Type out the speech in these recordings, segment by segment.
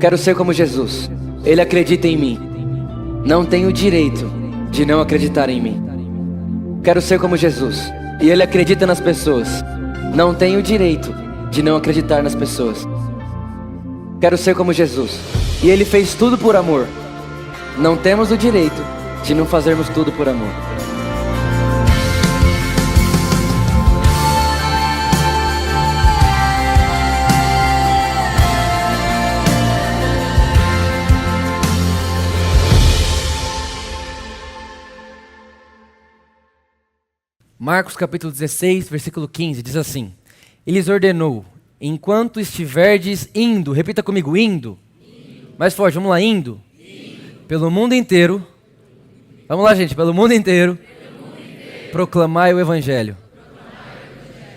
Quero ser como Jesus. Ele acredita em mim. Não tenho direito de não acreditar em mim. Quero ser como Jesus. E Ele acredita nas pessoas. Não tenho direito de não acreditar nas pessoas. Quero ser como Jesus. E Ele fez tudo por amor. Não temos o direito de não fazermos tudo por amor. Marcos capítulo 16, versículo 15, diz assim: Ele lhes ordenou, enquanto estiverdes indo, repita comigo, indo. Mais forte, vamos lá, indo. Pelo mundo inteiro. Vamos lá, gente, pelo mundo inteiro. Proclamai o Evangelho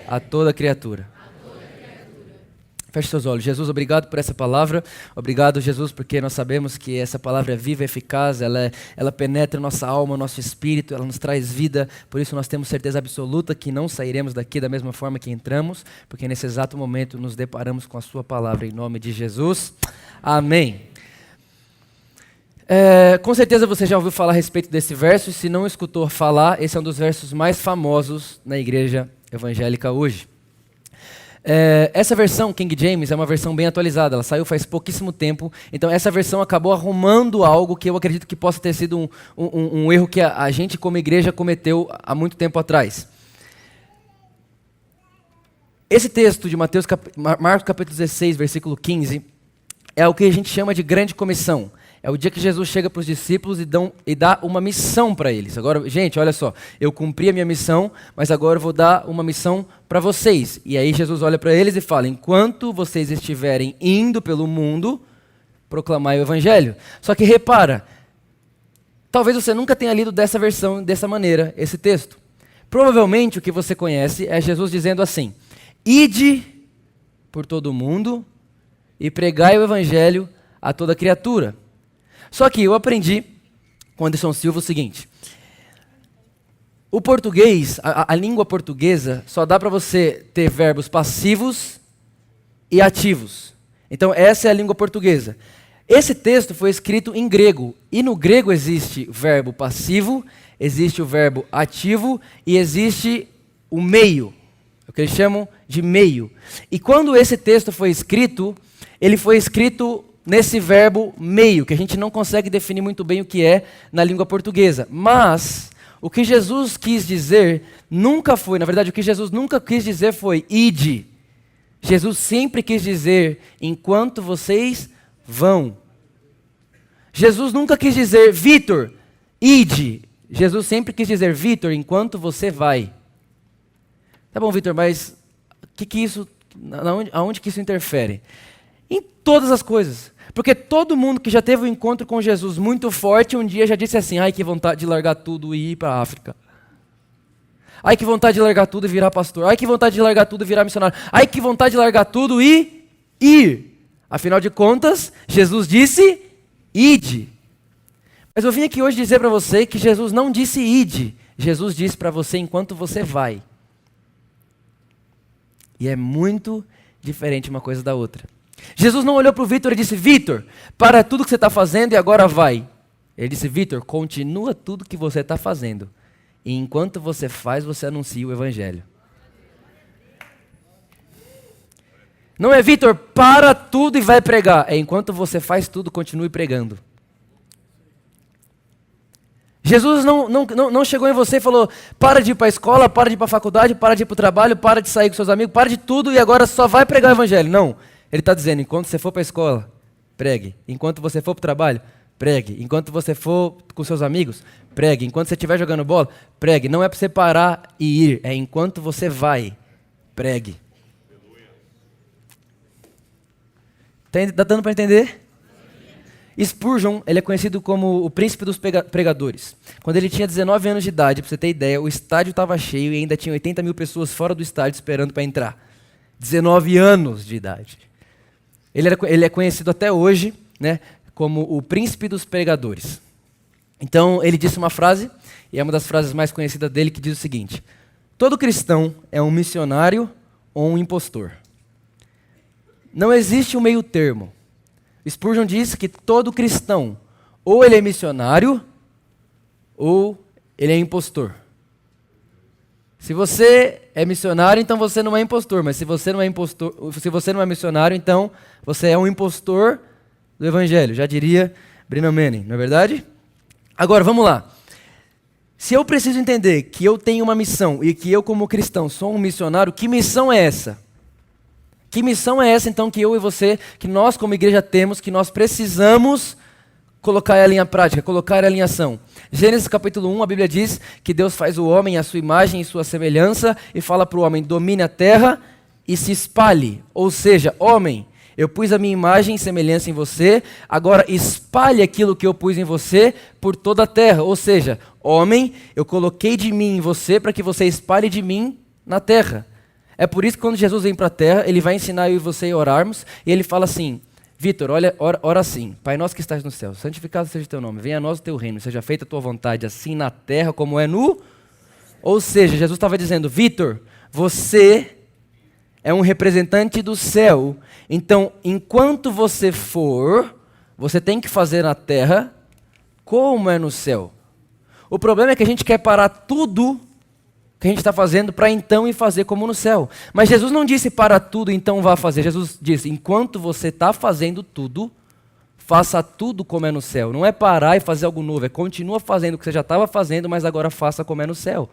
a toda criatura. Feche seus olhos. Jesus, obrigado por essa palavra. Obrigado, Jesus, porque nós sabemos que essa palavra é viva e eficaz. Ela penetra nossa alma, nosso espírito. Ela nos traz vida. Por isso nós temos certeza absoluta que não sairemos daqui da mesma forma que entramos, porque nesse exato momento nos deparamos com a sua palavra. Em nome de Jesus. Amém. Com certeza você já ouviu falar a respeito desse verso. E se não escutou falar, esse é um dos versos mais famosos na igreja evangélica hoje. Essa versão, King James, é uma versão bem atualizada, ela saiu faz pouquíssimo tempo, então essa versão acabou arrumando algo que eu acredito que possa ter sido um erro que a gente como igreja cometeu há muito tempo atrás. Esse texto de Marcos capítulo 16, versículo 15, é o que a gente chama de grande comissão. É o dia que Jesus chega para os discípulos e dá uma missão para eles. Agora, gente, olha só, eu cumpri a minha missão, mas agora eu vou dar uma missão para vocês. E aí Jesus olha para eles e fala: enquanto vocês estiverem indo pelo mundo, proclamai o Evangelho. Só que repara, talvez você nunca tenha lido dessa versão, dessa maneira, esse texto. Provavelmente o que você conhece é Jesus dizendo assim: ide por todo o mundo e pregai o Evangelho a toda criatura. Só que eu aprendi com Anderson Silva o seguinte: o português, a língua portuguesa, só dá para você ter verbos passivos e ativos. Então essa é a língua portuguesa. Esse texto foi escrito em grego, e no grego existe o verbo passivo, existe o verbo ativo e existe o meio, o que eles chamam de meio. E quando esse texto foi escrito, ele foi escrito nesse verbo meio, que a gente não consegue definir muito bem o que é na língua portuguesa. Mas o que Jesus quis dizer nunca foi, na verdade, o que Jesus nunca quis dizer foi ide. Jesus sempre quis dizer enquanto vocês vão. Jesus nunca quis dizer Vitor, ide. Jesus sempre quis dizer Vitor, enquanto você vai. Tá bom, Vitor, mas aonde que isso interfere? Em todas as coisas. Porque todo mundo que já teve um encontro com Jesus muito forte, um dia já disse assim: ai, que vontade de largar tudo e ir para a África. Ai, que vontade de largar tudo e virar pastor. Ai, que vontade de largar tudo e virar missionário. Ai, que vontade de largar tudo e ir. Afinal de contas, Jesus disse: ide. Mas eu vim aqui hoje dizer para você que Jesus não disse ide. Jesus disse para você enquanto você vai. E é muito diferente uma coisa da outra. Jesus não olhou para o Vitor e disse: Vitor, para tudo que você está fazendo e agora vai. Ele disse: Vitor, continua tudo que você está fazendo. E enquanto você faz, você anuncia o Evangelho. Não é Vitor, para tudo e vai pregar. É enquanto você faz tudo, continue pregando. Jesus não chegou em você e falou: para de ir para a escola, para de ir para a faculdade, para de ir para o trabalho, para de sair com seus amigos, para de tudo e agora só vai pregar o Evangelho. Não. Ele está dizendo: enquanto você for para a escola, pregue. Enquanto você for para o trabalho, pregue. Enquanto você for com seus amigos, pregue. Enquanto você estiver jogando bola, pregue. Não é para você parar e ir, é enquanto você vai, pregue. Está dando para entender? Spurgeon, ele é conhecido como o príncipe dos pregadores. Quando ele tinha 19 anos de idade, para você ter ideia, o estádio estava cheio e ainda tinha 80 mil pessoas fora do estádio esperando para entrar. 19 anos de idade. Ele é conhecido até hoje, né, como o príncipe dos pregadores. Então, ele disse uma frase, e é uma das frases mais conhecidas dele, que diz o seguinte: todo cristão é um missionário ou um impostor. Não existe um meio termo. Spurgeon diz que todo cristão, ou ele é missionário, ou ele é impostor. Se você é missionário, então você não é impostor. Mas se você não é impostor, se você não é missionário, então você é um impostor do evangelho. Já diria Brennan Manning, não é verdade? Agora, vamos lá. Se eu preciso entender que eu tenho uma missão e que eu, como cristão, sou um missionário, que missão é essa? Que missão é essa, então, que eu e você, que nós como igreja temos, que nós precisamos colocar ela em prática, colocar ela em ação? Gênesis capítulo 1, a Bíblia diz que Deus faz o homem à sua imagem e sua semelhança e fala para o homem, domine a terra e se espalhe. Ou seja, homem, eu pus a minha imagem e semelhança em você, agora espalhe aquilo que eu pus em você por toda a terra. Ou seja, homem, eu coloquei de mim em você para que você espalhe de mim na terra. É por isso que quando Jesus vem para a terra, ele vai ensinar eu e você a orarmos, e ele fala assim, Vitor, ora assim, Pai nosso que estás no céu, santificado seja o teu nome, venha a nós o teu reino, seja feita a tua vontade, assim na terra como é no... Ou seja, Jesus estava dizendo, Vitor, você é um representante do céu, então enquanto você for, você tem que fazer na terra como é no céu. O problema é que a gente quer parar tudo que a gente está fazendo para então ir fazer como no céu. Mas Jesus não disse para tudo, então vá fazer. Jesus disse, enquanto você está fazendo tudo, faça tudo como é no céu. Não é parar e fazer algo novo, é continua fazendo o que você já estava fazendo, mas agora faça como é no céu.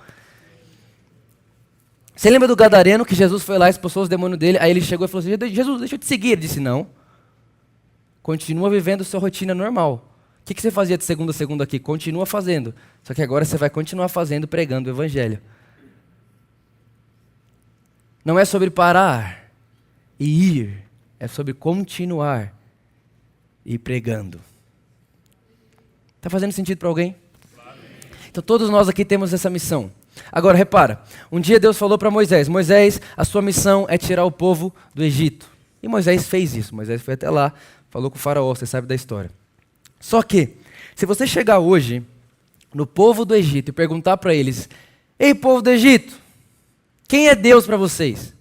Você lembra do gadareno que Jesus foi lá e expulsou os demônios dele, aí ele chegou e falou assim, Jesus, deixa eu te seguir. Ele disse, não, continua vivendo sua rotina normal. O que você fazia de segunda a segunda aqui? Continua fazendo. Só que agora você vai continuar fazendo, pregando o evangelho. Não é sobre parar e ir, é sobre continuar e pregando. Está fazendo sentido para alguém? Então todos nós aqui temos essa missão. Agora repara, um dia Deus falou para Moisés, Moisés, a sua missão é tirar o povo do Egito. E Moisés fez isso, Moisés foi até lá, falou com o faraó, você sabe da história. Só que, se você chegar hoje no povo do Egito e perguntar para eles, ei povo do Egito, quem é Deus para vocês?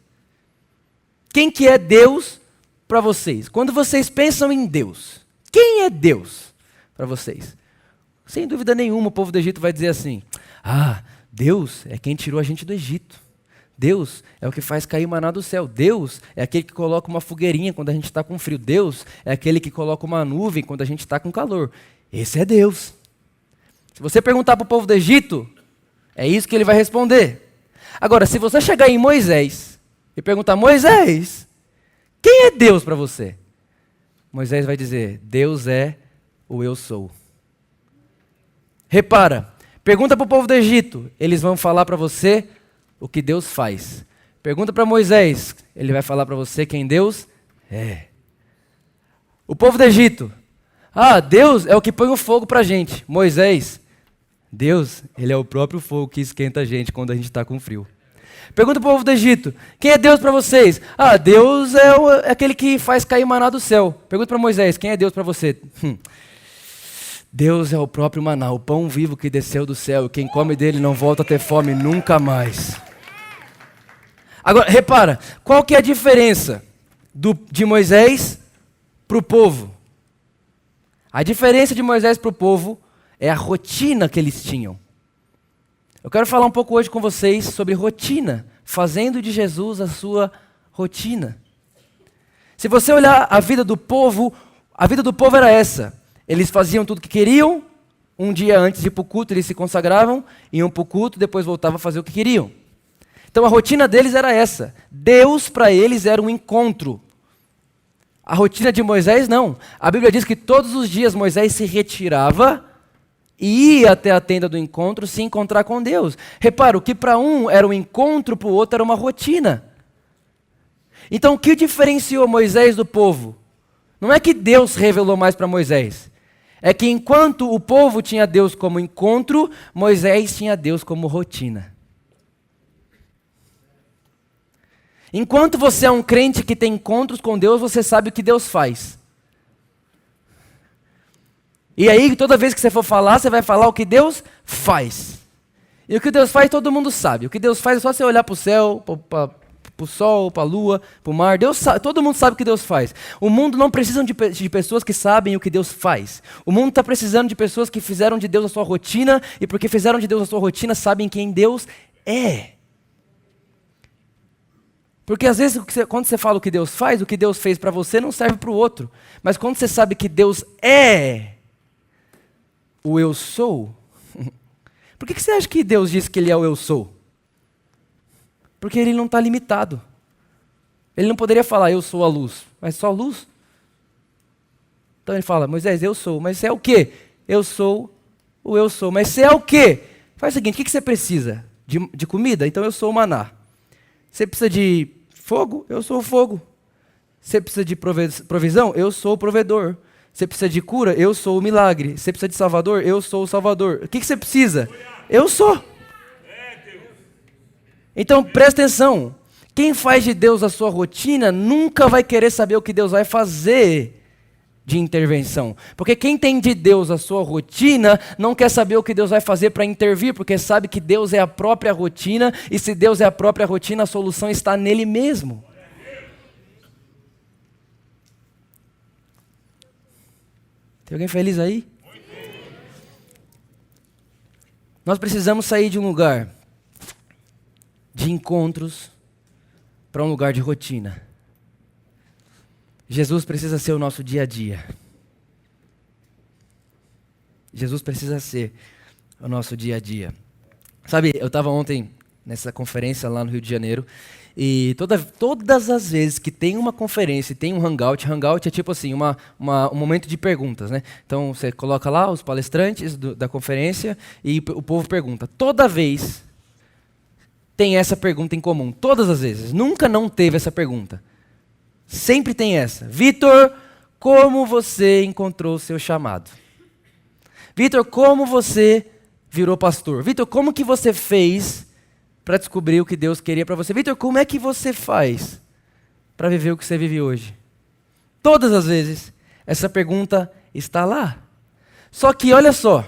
Quem que é Deus para vocês? Quando vocês pensam em Deus, quem é Deus para vocês? Sem dúvida nenhuma, o povo do Egito vai dizer assim, Deus é quem tirou a gente do Egito. Deus é o que faz cair maná do céu. Deus é aquele que coloca uma fogueirinha quando a gente está com frio. Deus é aquele que coloca uma nuvem quando a gente está com calor. Esse é Deus. Se você perguntar para o povo do Egito, é isso que ele vai responder. Agora, se você chegar em Moisés e perguntar, Moisés, quem é Deus para você? Moisés vai dizer, Deus é o eu sou. Repara, pergunta para o povo do Egito, eles vão falar para você o que Deus faz. Pergunta para Moisés, ele vai falar para você quem Deus é. O povo do Egito, Deus é o que põe o fogo para a gente. Moisés, Deus, ele é o próprio fogo que esquenta a gente quando a gente está com frio. Pergunta para o povo do Egito, quem é Deus para vocês? Deus é aquele que faz cair maná do céu. Pergunta para Moisés, quem é Deus para você? Deus é o próprio maná, o pão vivo que desceu do céu, e quem come dele não volta a ter fome nunca mais. Agora, repara, qual que é a diferença de Moisés para o povo? A diferença de Moisés para o povo é a rotina que eles tinham. Eu quero falar um pouco hoje com vocês sobre rotina, fazendo de Jesus a sua rotina. Se você olhar a vida do povo era essa. Eles faziam tudo o que queriam, um dia antes de ir para o culto eles se consagravam, iam para o culto, depois voltavam a fazer o que queriam. Então a rotina deles era essa. Deus para eles era um encontro. A rotina de Moisés não. A Bíblia diz que todos os dias Moisés se retirava e ia até a tenda do encontro se encontrar com Deus. Repara, o que para um era um encontro, para o outro era uma rotina. Então o que diferenciou Moisés do povo? Não é que Deus revelou mais para Moisés. É que enquanto o povo tinha Deus como encontro, Moisés tinha Deus como rotina. Enquanto você é um crente que tem encontros com Deus, você sabe o que Deus faz. E aí, toda vez que você for falar, você vai falar o que Deus faz. E o que Deus faz, todo mundo sabe. O que Deus faz é só você olhar para o céu, para pro sol, pra lua, pro mar. Deus sabe, todo mundo sabe o que Deus faz. O mundo não precisa de pessoas que sabem o que Deus faz. O mundo está precisando de pessoas que fizeram de Deus a sua rotina, e porque fizeram de Deus a sua rotina, sabem quem Deus é. Porque às vezes, quando você fala o que Deus faz, o que Deus fez para você não serve para o outro. Mas quando você sabe que Deus é o eu sou, por que você acha que Deus diz que Ele é o eu sou? Porque Ele não está limitado. Ele não poderia falar, eu sou a luz, mas só luz? Então Ele fala, Moisés, eu sou, mas você é o quê? Eu sou o eu sou, mas você é o quê? Faz o seguinte, o que você precisa? De comida? Então eu sou o maná. Você precisa de fogo? Eu sou o fogo. Você precisa de provisão? Eu sou o provedor. Você precisa de cura? Eu sou o milagre. Você precisa de salvador? Eu sou o salvador. O que você precisa? Eu sou. Então presta atenção. Quem faz de Deus a sua rotina nunca vai querer saber o que Deus vai fazer de intervenção. Porque quem tem de Deus a sua rotina não quer saber o que Deus vai fazer para intervir, porque sabe que Deus é a própria rotina, e se Deus é a própria rotina, a solução está nele mesmo. Tem alguém feliz aí? Nós precisamos sair de um lugar de encontros para um lugar de rotina. Jesus precisa ser o nosso dia a dia. Jesus precisa ser o nosso dia a dia. Sabe, eu estava ontem nessa conferência lá no Rio de Janeiro, e todas as vezes que tem uma conferência e tem um hangout é tipo assim, um momento de perguntas, né? Então você coloca lá os palestrantes da conferência e o povo pergunta. Toda vez tem essa pergunta em comum, todas as vezes. Nunca não teve essa pergunta. Sempre tem essa. Vitor, como você encontrou o seu chamado? Vitor, como você virou pastor? Vitor, como que você fez para descobrir o que Deus queria para você? Vitor, como é que você faz para viver o que você vive hoje? Todas as vezes, essa pergunta está lá. Só que, olha só,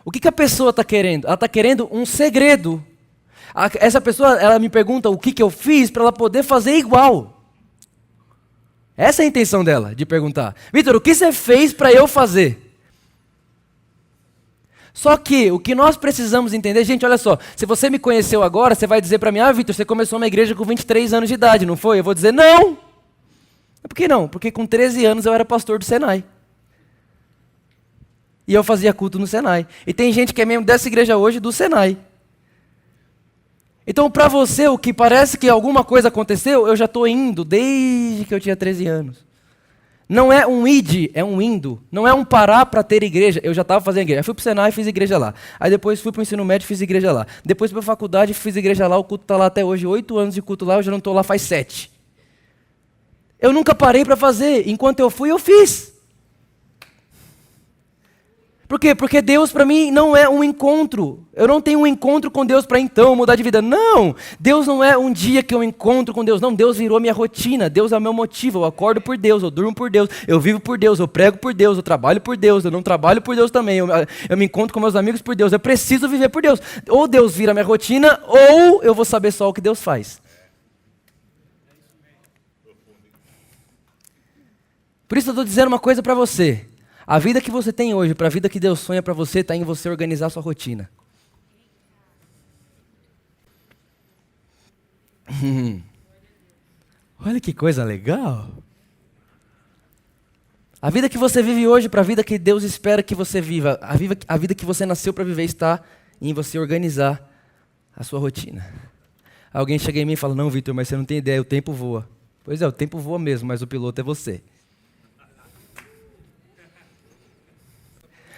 o que a pessoa está querendo? Ela está querendo um segredo. Essa pessoa, ela me pergunta o que eu fiz para ela poder fazer igual. Essa é a intenção dela, de perguntar. Vitor, o que você fez para eu fazer? Só que o que nós precisamos entender, gente, olha só, se você me conheceu agora, você vai dizer para mim, Vitor, você começou uma igreja com 23 anos de idade, não foi? Eu vou dizer, não. Por que não? Porque com 13 anos eu era pastor do Senai. E eu fazia culto no Senai. E tem gente que é membro dessa igreja hoje do Senai. Então, para você, o que parece que alguma coisa aconteceu, eu já estou indo desde que eu tinha 13 anos. Não é um id, é um indo. Não é um parar para ter igreja. Eu já estava fazendo igreja. Eu fui para o Senai e fiz igreja lá. Aí depois fui para o ensino médio e fiz igreja lá. Depois fui para a faculdade e fiz igreja lá. O culto está lá até hoje. 8 anos de culto lá, eu já não estou lá faz 7. Eu nunca parei para fazer. Enquanto eu fui, eu fiz. Por quê? Porque Deus para mim não é um encontro. Eu não tenho um encontro com Deus para então mudar de vida. Não! Deus não é um dia que eu encontro com Deus. Não, Deus virou minha rotina. Deus é o meu motivo. Eu acordo por Deus, eu durmo por Deus, eu vivo por Deus, eu prego por Deus, eu trabalho por Deus, eu não trabalho por Deus também. Eu me encontro com meus amigos por Deus. Eu preciso viver por Deus. Ou Deus vira minha rotina, ou eu vou saber só o que Deus faz. Por isso eu estou dizendo uma coisa para você. A vida que você tem hoje, para a vida que Deus sonha para você, está em você organizar a sua rotina. Olha que coisa legal. A vida que você vive hoje, para a vida que Deus espera que você viva, a vida que você nasceu para viver está em você organizar a sua rotina. Alguém chega em mim e fala, não, Vitor, mas você não tem ideia, o tempo voa. Pois é, o tempo voa mesmo, mas o piloto é você.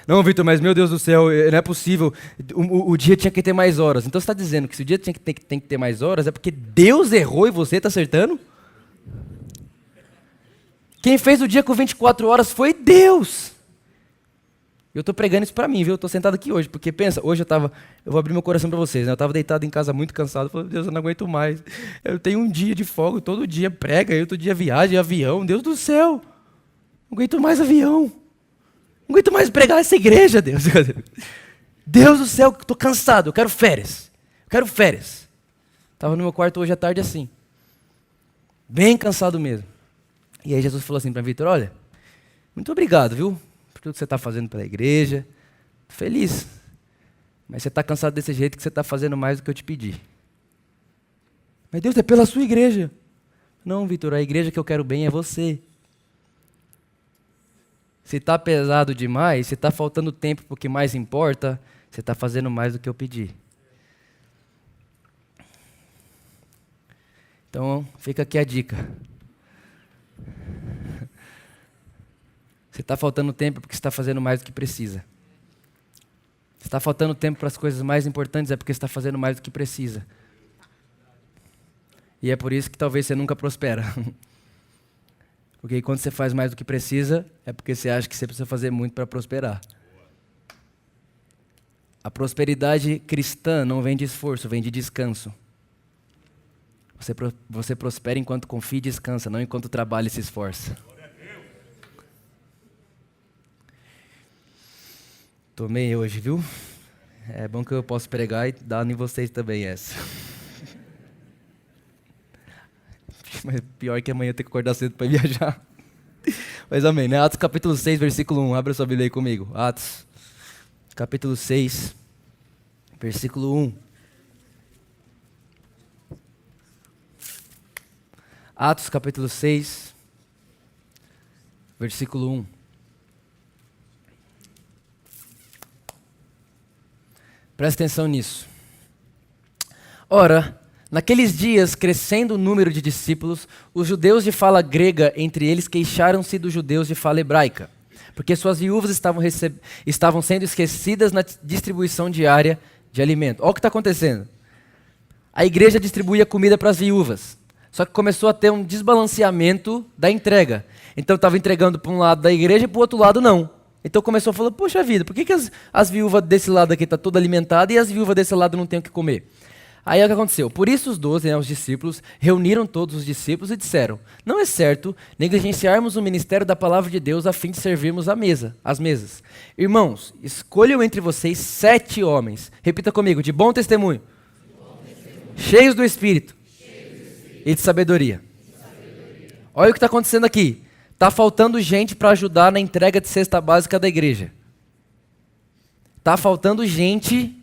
Não, Vitor, mas meu Deus do céu, não é possível, o dia tinha que ter mais horas. Então você está dizendo que se o dia tem que ter mais horas, é porque Deus errou e você está acertando? Quem fez o dia com 24 horas foi Deus. Eu estou pregando isso para mim, viu? Eu estou sentado aqui hoje, porque pensa, hoje eu vou abrir meu coração para vocês, né? Eu estava deitado em casa muito cansado, falei, Deus, eu não aguento mais. Eu tenho um dia de folga, todo dia prega, outro dia viagem, avião, Deus do céu. Não aguento mais avião. Não aguento mais pregar essa igreja, Deus. Deus do céu, estou cansado, eu quero férias. Estava no meu quarto hoje à tarde assim. Bem cansado mesmo. E aí Jesus falou assim para Vitor, olha, muito obrigado, viu? Por tudo que você está fazendo pela igreja. Tô feliz. Mas você está cansado desse jeito que você está fazendo mais do que eu te pedi. Mas Deus, é pela sua igreja. Não, Vitor, a igreja que eu quero bem é você. Se está pesado demais, se está faltando tempo para o que mais importa, você está fazendo mais do que eu pedi. Então, fica aqui a dica. Se está faltando tempo é porque você está fazendo mais do que precisa. Se está faltando tempo para as coisas mais importantes é porque você está fazendo mais do que precisa. E é por isso que talvez você nunca prospera. Porque quando você faz mais do que precisa, é porque você acha que você precisa fazer muito para prosperar. A prosperidade cristã não vem de esforço, vem de descanso. Você prospera enquanto confia e descansa, não enquanto trabalha e se esforça. Tomei hoje, viu? É bom que eu posso pregar e dar em vocês também essa. Mas pior que amanhã eu tenho que acordar cedo para viajar. Mas amém, né? Atos capítulo 6, versículo 1. Abra sua Bíblia aí comigo. Atos capítulo 6, versículo 1. Atos capítulo 6, versículo 1. Presta atenção nisso. Ora, naqueles dias, crescendo o número de discípulos, os judeus de fala grega entre eles queixaram-se dos judeus de fala hebraica, porque suas viúvas estavam sendo esquecidas na distribuição diária de alimento. Olha o que está acontecendo. A igreja distribuía comida para as viúvas, só que começou a ter um desbalanceamento da entrega. Então estava entregando para um lado da igreja e para o outro lado não. Então começou a falar, poxa vida, por que as viúvas desse lado aqui estão toda alimentada e as viúvas desse lado não têm o que comer? Aí o que aconteceu? Por isso os 12, os discípulos, reuniram todos os discípulos e disseram, não é certo negligenciarmos o ministério da palavra de Deus a fim de servirmos às mesas. Irmãos, escolham entre vocês 7 homens, repita comigo, de bom testemunho, cheios do Espírito e de sabedoria. Olha o que está acontecendo aqui. Está faltando gente para ajudar na entrega de cesta básica da igreja. Está faltando gente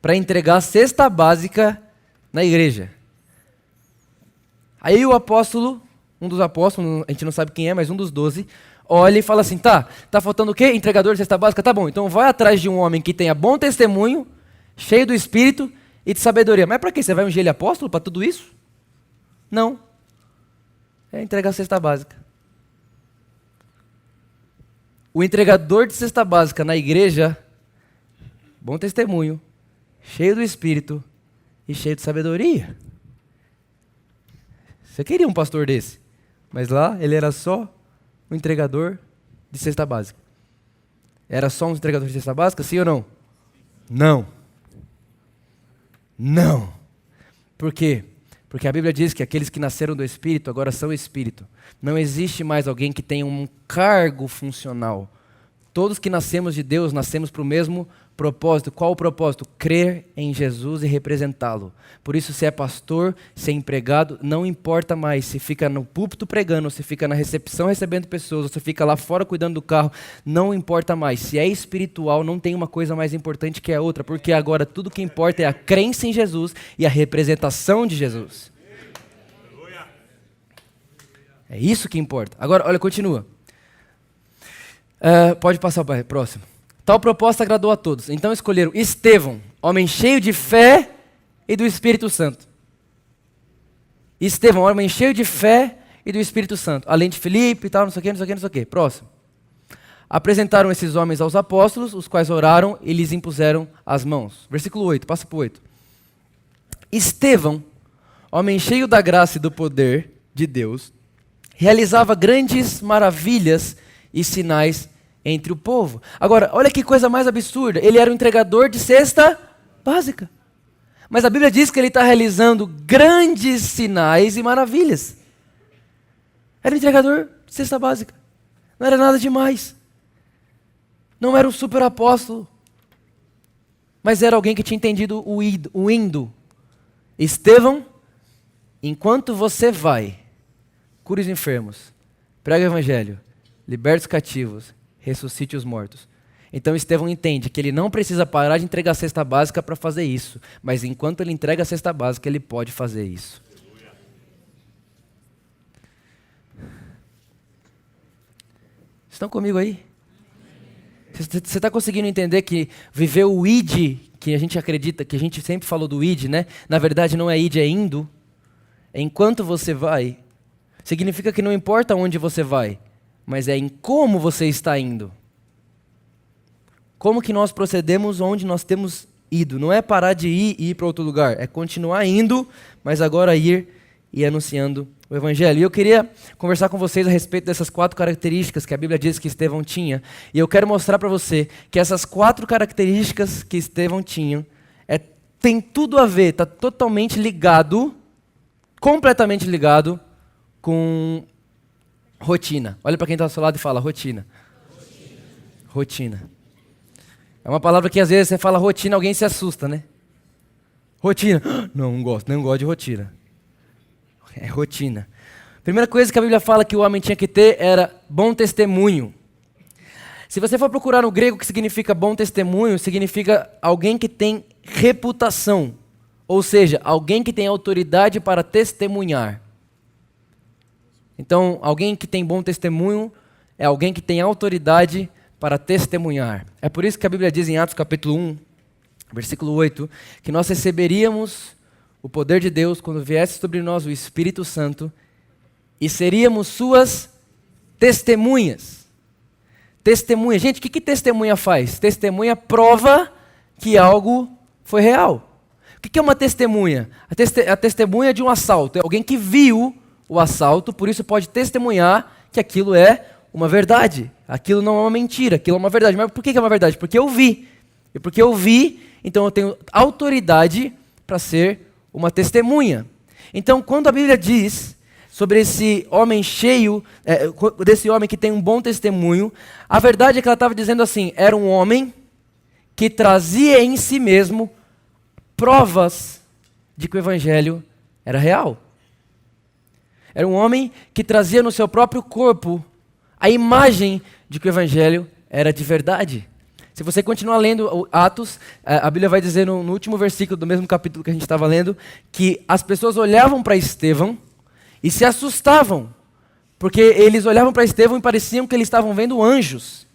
para entregar a cesta básica na igreja. Aí o apóstolo, um dos apóstolos, a gente não sabe quem é, mas um dos 12, olha e fala assim, tá faltando o quê? Entregador de cesta básica? Tá bom, então vai atrás de um homem que tenha bom testemunho, cheio do Espírito e de sabedoria. Mas para quê? Você vai ungir ele apóstolo para tudo isso? Não. É entregar a cesta básica. O entregador de cesta básica na igreja, bom testemunho, cheio do Espírito e cheio de sabedoria. Você queria um pastor desse, mas lá ele era só um entregador de cesta básica. Era só um entregador de cesta básica, sim ou não? Não. Não. Por quê? Porque a Bíblia diz que aqueles que nasceram do Espírito agora são Espírito. Não existe mais alguém que tenha um cargo funcional. Todos que nascemos de Deus, nascemos para o mesmo propósito. Qual o propósito? Crer em Jesus e representá-lo. Por isso, se é pastor, se é empregado, não importa mais se fica no púlpito pregando, se fica na recepção recebendo pessoas, ou se fica lá fora cuidando do carro, não importa mais. Se é espiritual, não tem uma coisa mais importante que a outra, porque agora tudo que importa é a crença em Jesus e a representação de Jesus. É isso que importa. Agora, olha, continua. Pode passar para o próximo. Tal proposta agradou a todos. Então escolheram Estevão, homem cheio de fé e do Espírito Santo. Estevão, homem cheio de fé e do Espírito Santo. Além de Filipe e tal, não sei o que. Próximo. Apresentaram esses homens aos apóstolos, os quais oraram e lhes impuseram as mãos. Versículo 8, passa para o 8. Estevão, homem cheio da graça e do poder de Deus, realizava grandes maravilhas e sinais entre o povo. Agora, olha que coisa mais absurda. Ele era um entregador de cesta básica. Mas a Bíblia diz que ele está realizando grandes sinais e maravilhas. Era um entregador de cesta básica. Não era nada demais. Não era um super apóstolo. Mas era alguém que tinha entendido o indo. Estevão enquanto você vai, cure os enfermos, prega o evangelho, liberte os cativos, ressuscite os mortos. Então Estevão entende que ele não precisa parar de entregar a cesta básica para fazer isso, mas enquanto ele entrega a cesta básica, ele pode fazer isso. Estão comigo aí? Você está conseguindo entender que viver o id, que a gente acredita, que a gente sempre falou do id, né? Na verdade não é id, é indo. É enquanto você vai. Significa que não importa onde você vai, mas é em como você está indo. Como que nós procedemos onde nós temos ido. Não é parar de ir e ir para outro lugar. É continuar indo, mas agora ir e anunciando o Evangelho. E eu queria conversar com vocês a respeito dessas 4 características que a Bíblia diz que Estevão tinha. E eu quero mostrar para você que essas 4 características que Estevão tinha tem tudo a ver, está totalmente ligado, completamente ligado com rotina. Olha para quem está ao seu lado e fala, rotina. Rotina. É uma palavra que às vezes você fala rotina, alguém se assusta, né? Rotina. Não gosto de rotina. É rotina. Primeira coisa que a Bíblia fala que o homem tinha que ter era bom testemunho. Se você for procurar no grego o que significa bom testemunho, significa alguém que tem reputação. Ou seja, alguém que tem autoridade para testemunhar. Então, alguém que tem bom testemunho é alguém que tem autoridade para testemunhar. É por isso que a Bíblia diz em Atos capítulo 1, versículo 8, que nós receberíamos o poder de Deus quando viesse sobre nós o Espírito Santo e seríamos suas testemunhas. Testemunha. Gente, o que testemunha faz? Testemunha prova que algo foi real. O que é uma testemunha? A testemunha de um assalto. É alguém que viu o assalto, por isso pode testemunhar que aquilo é uma verdade. Aquilo não é uma mentira, aquilo é uma verdade. Mas por que é uma verdade? Porque eu vi. E porque eu vi, então eu tenho autoridade para ser uma testemunha. Então, quando a Bíblia diz sobre esse homem cheio, desse homem que tem um bom testemunho, a verdade é que ela estava dizendo assim, era um homem que trazia em si mesmo provas de que o Evangelho era real. Era um homem que trazia no seu próprio corpo a imagem de que o Evangelho era de verdade. Se você continuar lendo Atos, a Bíblia vai dizer no último versículo do mesmo capítulo que a gente estava lendo, que as pessoas olhavam para Estevão e se assustavam, porque eles olhavam para Estevão e pareciam que eles estavam vendo anjos.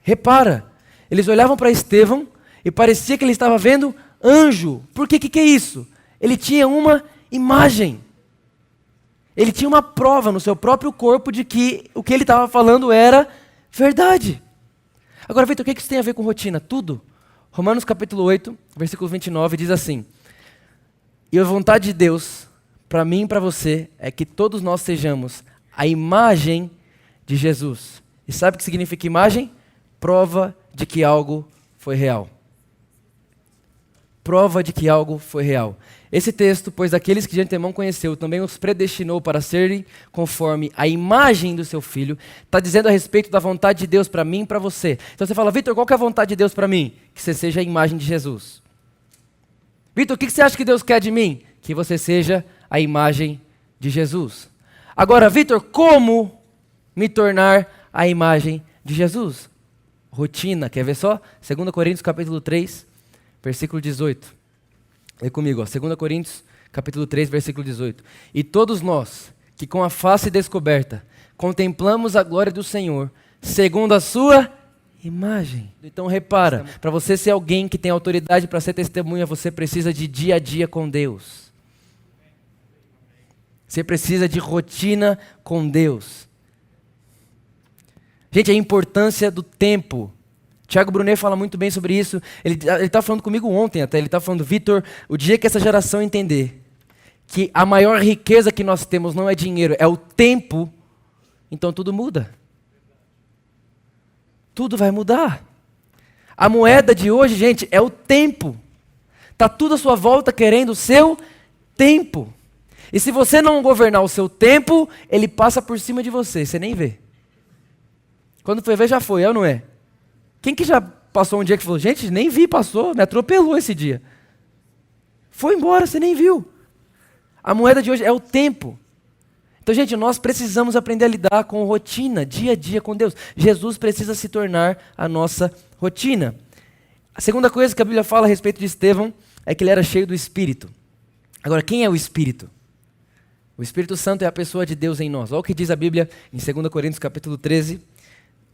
Repara, eles olhavam para Estevão e parecia que ele estava vendo anjo. Por quê? Que é isso? Ele tinha uma imagem. Ele tinha uma prova no seu próprio corpo de que o que ele estava falando era verdade. Agora, Vitor, o que isso tem a ver com rotina? Tudo. Romanos capítulo 8, versículo 29 diz assim: e a vontade de Deus, para mim e para você, é que todos nós sejamos a imagem de Jesus. E sabe o que significa imagem? Prova de que algo foi real. Prova de que algo foi real. Esse texto, pois aqueles que de antemão conheceu, também os predestinou para serem conforme a imagem do seu Filho, está dizendo a respeito da vontade de Deus para mim e para você. Então você fala, Vitor, qual que é a vontade de Deus para mim? Que você seja a imagem de Jesus. Vitor, o que você acha que Deus quer de mim? Que você seja a imagem de Jesus. Agora, Vitor, como me tornar a imagem de Jesus? Rotina, quer ver só? 2 Coríntios capítulo 3, versículo 18. Lê comigo, ó, 2 Coríntios, capítulo 3, versículo 18. E todos nós, que com a face descoberta, contemplamos a glória do Senhor, segundo a sua imagem. Então repara, para você ser alguém que tem autoridade para ser testemunha, você precisa de dia a dia com Deus. Você precisa de rotina com Deus. Gente, a importância do tempo. Tiago Brunet fala muito bem sobre isso. Ele está falando comigo ontem até. Ele está falando, Vitor, o dia que essa geração entender que a maior riqueza que nós temos não é dinheiro, é o tempo, então tudo muda. Tudo vai mudar. A moeda de hoje, gente, é o tempo. Está tudo à sua volta querendo o seu tempo. E se você não governar o seu tempo, ele passa por cima de você, você nem vê. Quando foi ver, já foi, é ou não é? Quem que já passou um dia que falou, gente, nem vi, passou, me atropelou esse dia. Foi embora, você nem viu. A moeda de hoje é o tempo. Então, gente, nós precisamos aprender a lidar com rotina, dia a dia com Deus. Jesus precisa se tornar a nossa rotina. A segunda coisa que a Bíblia fala a respeito de Estevão é que ele era cheio do Espírito. Agora, quem é o Espírito? O Espírito Santo é a pessoa de Deus em nós. Olha o que diz a Bíblia em 2 Coríntios capítulo 13.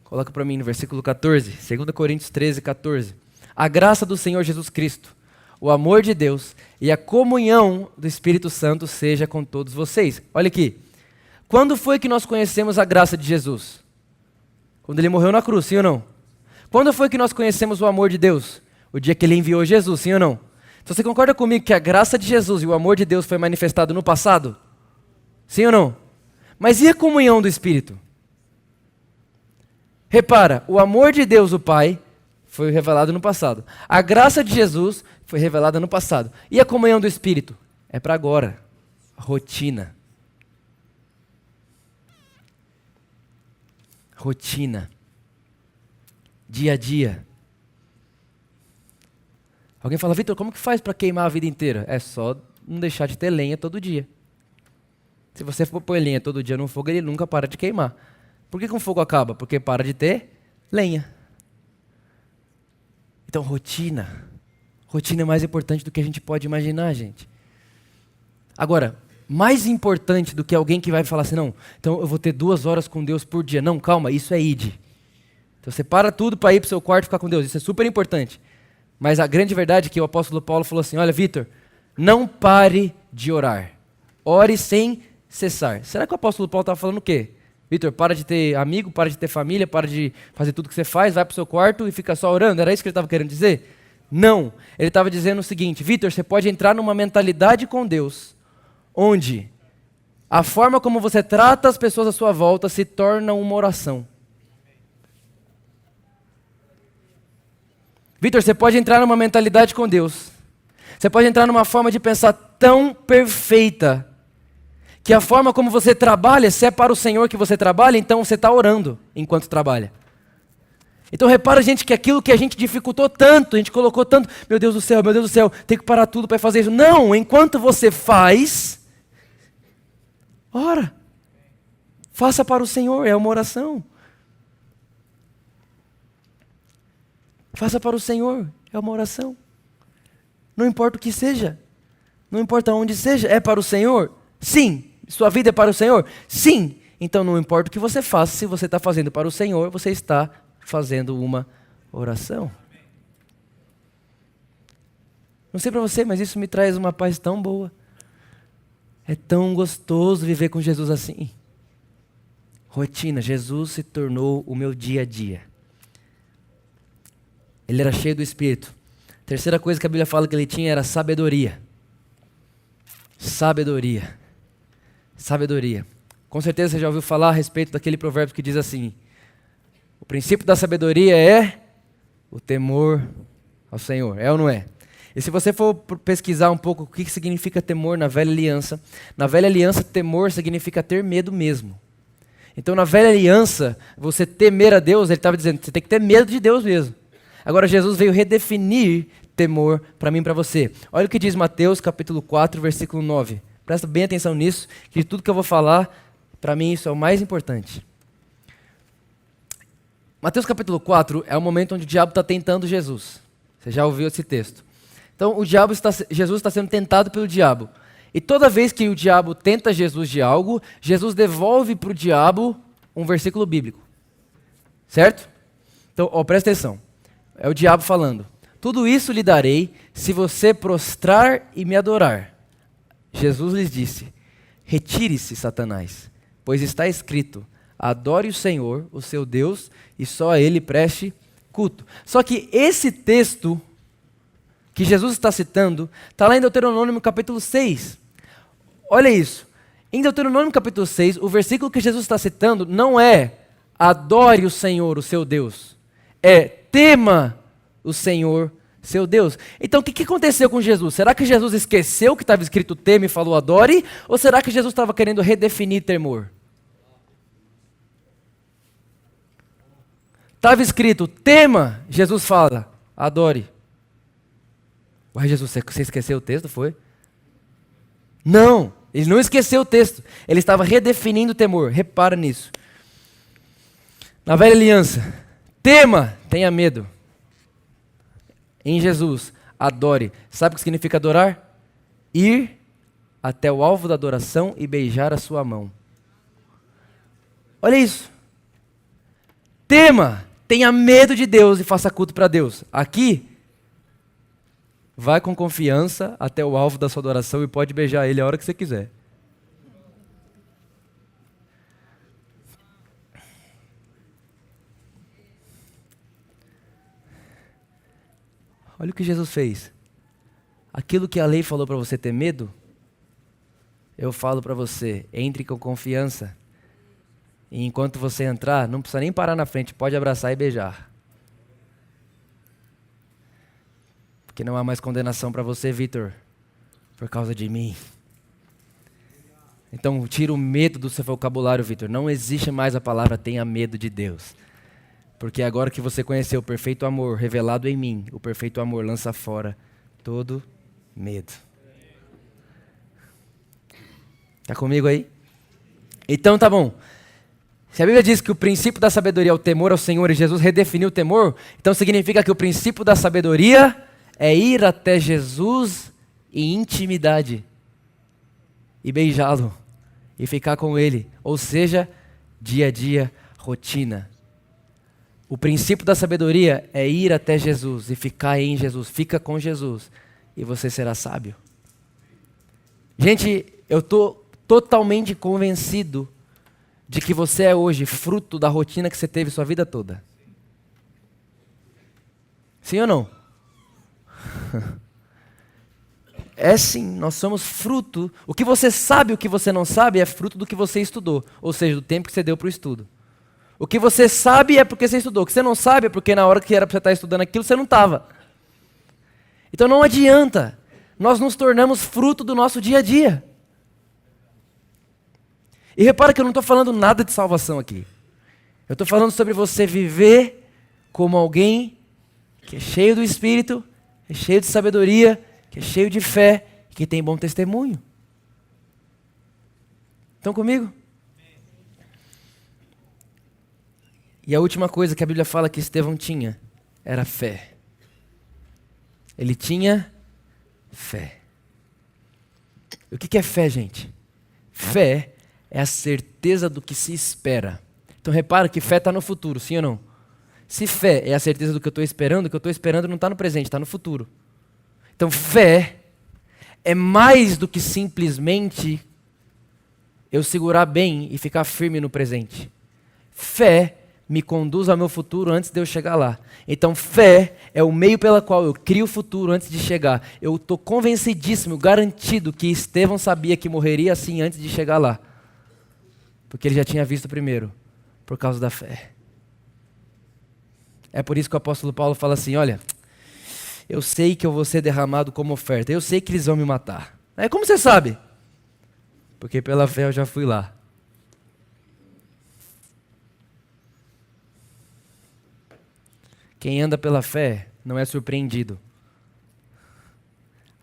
Coloca para mim no versículo 14. 2 Coríntios 13, 14. A graça do Senhor Jesus Cristo, o amor de Deus e a comunhão do Espírito Santo seja com todos vocês. Olha aqui. Quando foi que nós conhecemos a graça de Jesus? Quando ele morreu na cruz, sim ou não? Quando foi que nós conhecemos o amor de Deus? O dia que ele enviou Jesus, sim ou não? Então você concorda comigo que a graça de Jesus e o amor de Deus foi manifestado no passado? Sim ou não? Mas e a comunhão do Espírito? Repara, o amor de Deus, o Pai, foi revelado no passado. A graça de Jesus foi revelada no passado. E a comunhão do Espírito? É para agora. Rotina. Rotina. Dia a dia. Alguém fala, Vitor, como que faz para queimar a vida inteira? É só não deixar de ter lenha todo dia. Se você for pôr lenha todo dia no fogo, ele nunca para de queimar. Por que um fogo acaba? Porque para de ter lenha. Então, rotina. Rotina é mais importante do que a gente pode imaginar, gente. Agora, mais importante do que alguém que vai falar assim, não, então eu vou ter 2 horas com Deus por dia. Não, calma, isso é id. Então você para tudo para ir para o seu quarto e ficar com Deus. Isso é super importante. Mas a grande verdade é que o apóstolo Paulo falou assim, olha, Vitor, não pare de orar. Ore sem cessar. Será que o apóstolo Paulo estava falando o quê? Vitor, para de ter amigo, para de ter família, para de fazer tudo que você faz, vai para o seu quarto e fica só orando. Era isso que ele estava querendo dizer? Não. Ele estava dizendo o seguinte, Vitor, você pode entrar numa mentalidade com Deus, onde a forma como você trata as pessoas à sua volta se torna uma oração. Vitor, você pode entrar numa mentalidade com Deus. Você pode entrar numa forma de pensar tão perfeita que a forma como você trabalha, se é para o Senhor que você trabalha, então você está orando enquanto trabalha. Então repara, gente, que aquilo que a gente dificultou tanto, a gente colocou tanto, meu Deus do céu, tem que parar tudo para fazer isso. Não, enquanto você faz, ora. Faça para o Senhor, é uma oração. Faça para o Senhor, é uma oração. Não importa o que seja, não importa onde seja, é para o Senhor? Sim. Sua vida é para o Senhor? Sim. Então não importa o que você faça, se você está fazendo para o Senhor, você está fazendo uma oração. Não sei para você, mas isso me traz uma paz tão boa. É tão gostoso viver com Jesus assim. Rotina, Jesus se tornou o meu dia a dia. Ele era cheio do Espírito. Terceira coisa que a Bíblia fala que ele tinha era sabedoria. Sabedoria. Sabedoria. Com certeza você já ouviu falar a respeito daquele provérbio que diz assim, o princípio da sabedoria é o temor ao Senhor. É ou não é? E se você for pesquisar um pouco o que significa temor na velha aliança, temor significa ter medo mesmo. Então na velha aliança, você temer a Deus, ele estava dizendo, você tem que ter medo de Deus mesmo. Agora Jesus veio redefinir temor para mim e para você. Olha o que diz Mateus capítulo 4, versículo 9. Presta bem atenção nisso, que de tudo que eu vou falar, para mim isso é o mais importante. Mateus capítulo 4 é o momento onde o diabo está tentando Jesus. Você já ouviu esse texto. Então Jesus está sendo tentado pelo diabo. E toda vez que o diabo tenta Jesus de algo, Jesus devolve para o diabo um versículo bíblico. Certo? Então, presta atenção. É o diabo falando. Tudo isso lhe darei se você prostrar e me adorar. Jesus lhes disse, retire-se, Satanás, pois está escrito, adore o Senhor, o seu Deus, e só a Ele preste culto. Só que esse texto que Jesus está citando, está lá em Deuteronômio capítulo 6. Olha isso. Em Deuteronômio capítulo 6, o versículo que Jesus está citando não é adore o Senhor, o seu Deus. É tema o Senhor, seu Deus. Então o que aconteceu com Jesus? Será que Jesus esqueceu que estava escrito tema e falou adore? Ou será que Jesus estava querendo redefinir temor? Estava escrito tema, Jesus fala adore. Ué, Jesus, você esqueceu o texto, foi? Não, ele não esqueceu o texto. Ele estava redefinindo o temor. Repara nisso. Na velha aliança, tema, tenha medo. Em Jesus, adore. Sabe o que significa adorar? Ir até o alvo da adoração e beijar a sua mão. Olha isso. Tema, tenha medo de Deus e faça culto para Deus. Aqui, vai com confiança até o alvo da sua adoração e pode beijar ele a hora que você quiser. Olha o que Jesus fez. Aquilo que a lei falou para você ter medo, eu falo para você, entre com confiança. E enquanto você entrar, não precisa nem parar na frente, pode abraçar e beijar. Porque não há mais condenação para você, Vitor, por causa de mim. Então, tira o medo do seu vocabulário, Vitor. Não existe mais a palavra tenha medo de Deus. Porque agora que você conheceu o perfeito amor revelado em mim, o perfeito amor lança fora todo medo. Está comigo aí? Então tá bom. Se a Bíblia diz que o princípio da sabedoria é o temor ao Senhor e Jesus redefiniu o temor, então significa que o princípio da sabedoria é ir até Jesus em intimidade e beijá-lo e ficar com ele. Ou seja, dia a dia, rotina. O princípio da sabedoria é ir até Jesus e ficar em Jesus. Fica com Jesus e você será sábio. Gente, eu estou totalmente convencido de que você é hoje fruto da rotina que você teve sua vida toda. Sim ou não? É sim, nós somos fruto. O que você sabe, o que você não sabe é fruto do que você estudou. Ou seja, do tempo que você deu para o estudo. O que você sabe é porque você estudou. O que você não sabe é porque na hora que era para você estar estudando aquilo, você não estava. Então não adianta. Nós nos tornamos fruto do nosso dia a dia. E repara que eu não estou falando nada de salvação aqui. Eu estou falando sobre você viver como alguém que é cheio do Espírito, que é cheio de sabedoria, que é cheio de fé, que tem bom testemunho. Estão comigo? E a última coisa que a Bíblia fala que Estevão tinha era fé. Ele tinha fé. O que é fé, gente? Fé é a certeza do que se espera. Então repara que fé está no futuro, sim ou não? Se fé é a certeza do que eu estou esperando, o que eu estou esperando não está no presente, está no futuro. Então fé é mais do que simplesmente eu segurar bem e ficar firme no presente. Fé me conduz ao meu futuro antes de eu chegar lá. Então fé é o meio pela qual eu crio o futuro antes de chegar. Eu estou convencidíssimo, garantido que Estevão sabia que morreria assim antes de chegar lá. Porque ele já tinha visto primeiro, por causa da fé. É por isso que o apóstolo Paulo fala assim, olha, eu sei que eu vou ser derramado como oferta, eu sei que eles vão me matar. Como você sabe? Porque pela fé eu já fui lá. Quem anda pela fé não é surpreendido.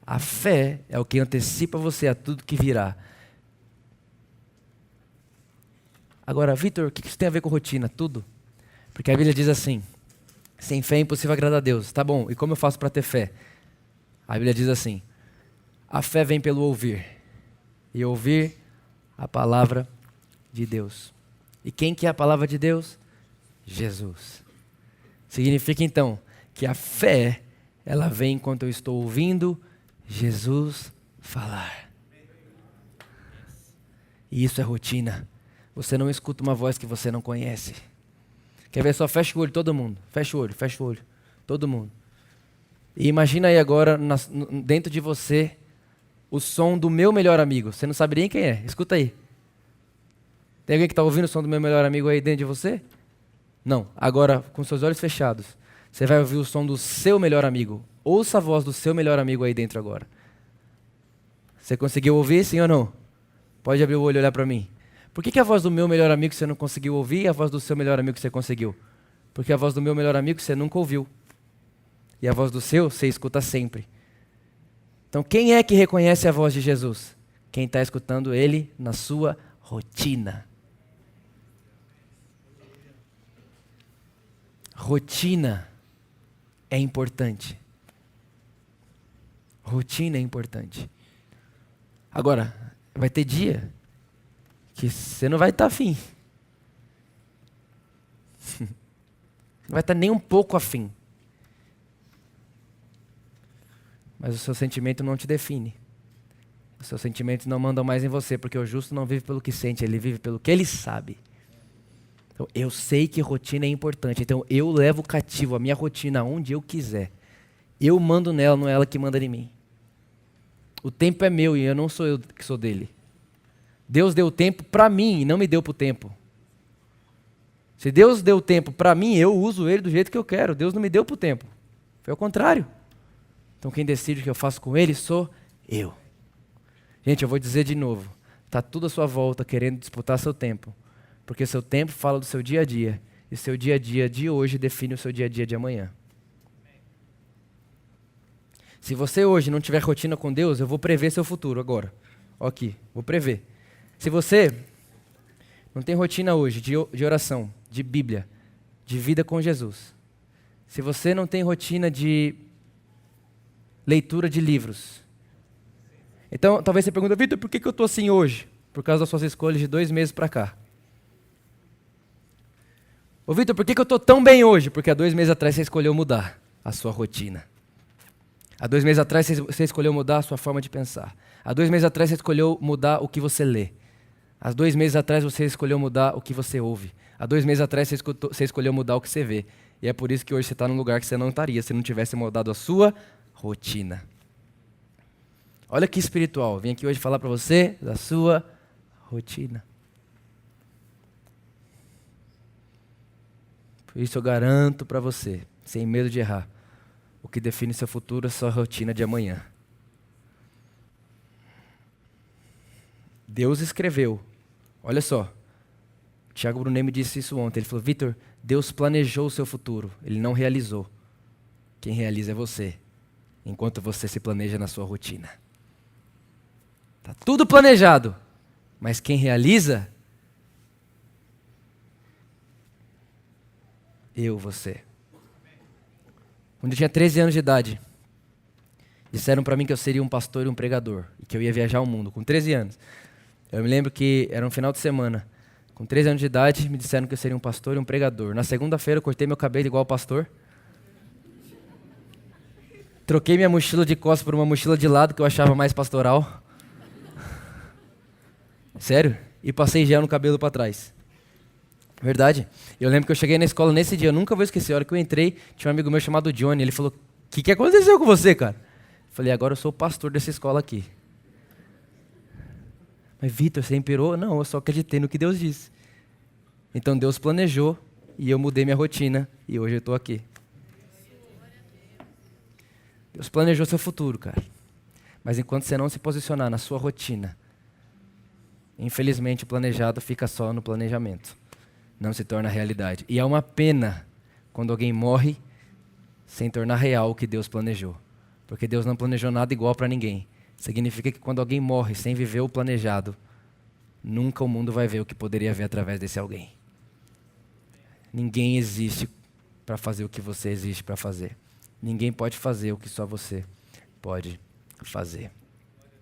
A fé é o que antecipa você a tudo que virá. Agora, Vitor, o que isso tem a ver com rotina? Tudo. Porque a Bíblia diz assim, sem fé é impossível agradar a Deus. Tá bom, e como eu faço para ter fé? A Bíblia diz assim, a fé vem pelo ouvir. E ouvir a palavra de Deus. E quem que é a palavra de Deus? Jesus. Significa então que a fé, ela vem enquanto eu estou ouvindo Jesus falar. E isso é rotina. Você não escuta uma voz que você não conhece. Quer ver só? Fecha o olho, todo mundo. Fecha o olho. Todo mundo. E imagina aí agora, dentro de você, o som do meu melhor amigo. Você não sabe nem quem é. Escuta aí. Tem alguém que está ouvindo o som do meu melhor amigo aí dentro de você? Não. Agora, com seus olhos fechados, você vai ouvir o som do seu melhor amigo. Ouça a voz do seu melhor amigo aí dentro agora. Você conseguiu ouvir, sim ou não? Pode abrir o olho e olhar para mim. Por que a voz do meu melhor amigo você não conseguiu ouvir e a voz do seu melhor amigo você conseguiu? Porque a voz do meu melhor amigo você nunca ouviu. E a voz do seu, você escuta sempre. Então quem é que reconhece a voz de Jesus? quem está escutando Ele na sua rotina. Rotina é importante. Rotina é importante. Agora, vai ter dia que você não vai estar afim. Não vai estar nem um pouco afim. Mas o seu sentimento não te define. Os seus sentimentos não mandam mais em você, porque o justo não vive pelo que sente, ele vive pelo que ele sabe. Então, eu sei que rotina é importante, então eu levo cativo a minha rotina aonde eu quiser. Eu mando nela, não é ela que manda em mim. O tempo é meu e eu não sou eu que sou dele. Deus deu o tempo para mim e não me deu para o tempo. Se Deus deu o tempo para mim, eu uso ele do jeito que eu quero. Deus não me deu para o tempo. Foi ao contrário. Então quem decide o que eu faço com ele sou eu. Gente, eu vou dizer de novo. Está tudo à sua volta querendo disputar seu tempo. Porque seu tempo fala do seu dia a dia. E seu dia a dia de hoje define o seu dia a dia de amanhã. Se você hoje não tiver rotina com Deus, eu vou prever seu futuro agora. Ó aqui, vou prever. Se você não tem rotina hoje de oração, de Bíblia, de vida com Jesus. Se você não tem rotina de leitura de livros. Então, talvez você pergunte, Vitor, por que eu estou assim hoje? Por causa das suas escolhas de 2 meses para cá. Ô Vitor, por que eu estou tão bem hoje? Porque há 2 meses atrás você escolheu mudar a sua rotina. Há 2 meses atrás você escolheu mudar a sua forma de pensar. Há 2 meses atrás você escolheu mudar o que você lê. Há 2 meses atrás você escolheu mudar o que você ouve. Há 2 meses atrás você escolheu mudar o que você vê. E é por isso que hoje você está num lugar que você não estaria se não tivesse mudado a sua rotina. Olha que espiritual. Vim aqui hoje falar para você da sua rotina. Por isso eu garanto para você, sem medo de errar, o que define seu futuro é sua rotina de amanhã. Deus escreveu. Olha só. O Tiago Brunet me disse isso ontem. Ele falou, Vitor, Deus planejou o seu futuro. Ele não realizou. Quem realiza é você. Enquanto você se planeja na sua rotina. Está tudo planejado. Mas quem realiza? Você. Quando eu tinha 13 anos de idade, disseram para mim que eu seria um pastor e um pregador, e que eu ia viajar o mundo, com 13 anos. Eu me lembro que era um final de semana, com 13 anos de idade, me disseram que eu seria um pastor e um pregador. Na segunda-feira eu cortei meu cabelo igual pastor, troquei minha mochila de costas por uma mochila de lado que eu achava mais pastoral. Sério? E passei gel no cabelo para trás. Verdade. Eu lembro que eu cheguei na escola nesse dia, eu nunca vou esquecer, a hora que eu entrei, tinha um amigo meu chamado Johnny, ele falou, o que aconteceu com você, cara? Eu falei, agora eu sou o pastor dessa escola aqui. Mas Vitor, você imperou? Não, eu só acreditei no que Deus disse. Então Deus planejou e eu mudei minha rotina e hoje eu estou aqui. Deus planejou seu futuro, cara. Mas enquanto você não se posicionar na sua rotina, infelizmente o planejado fica só no planejamento. Não se torna realidade. E é uma pena quando alguém morre sem tornar real o que Deus planejou. Porque Deus não planejou nada igual para ninguém. Significa que quando alguém morre sem viver o planejado, nunca o mundo vai ver o que poderia ver através desse alguém. Ninguém existe para fazer o que você existe para fazer. Ninguém pode fazer o que só você pode fazer.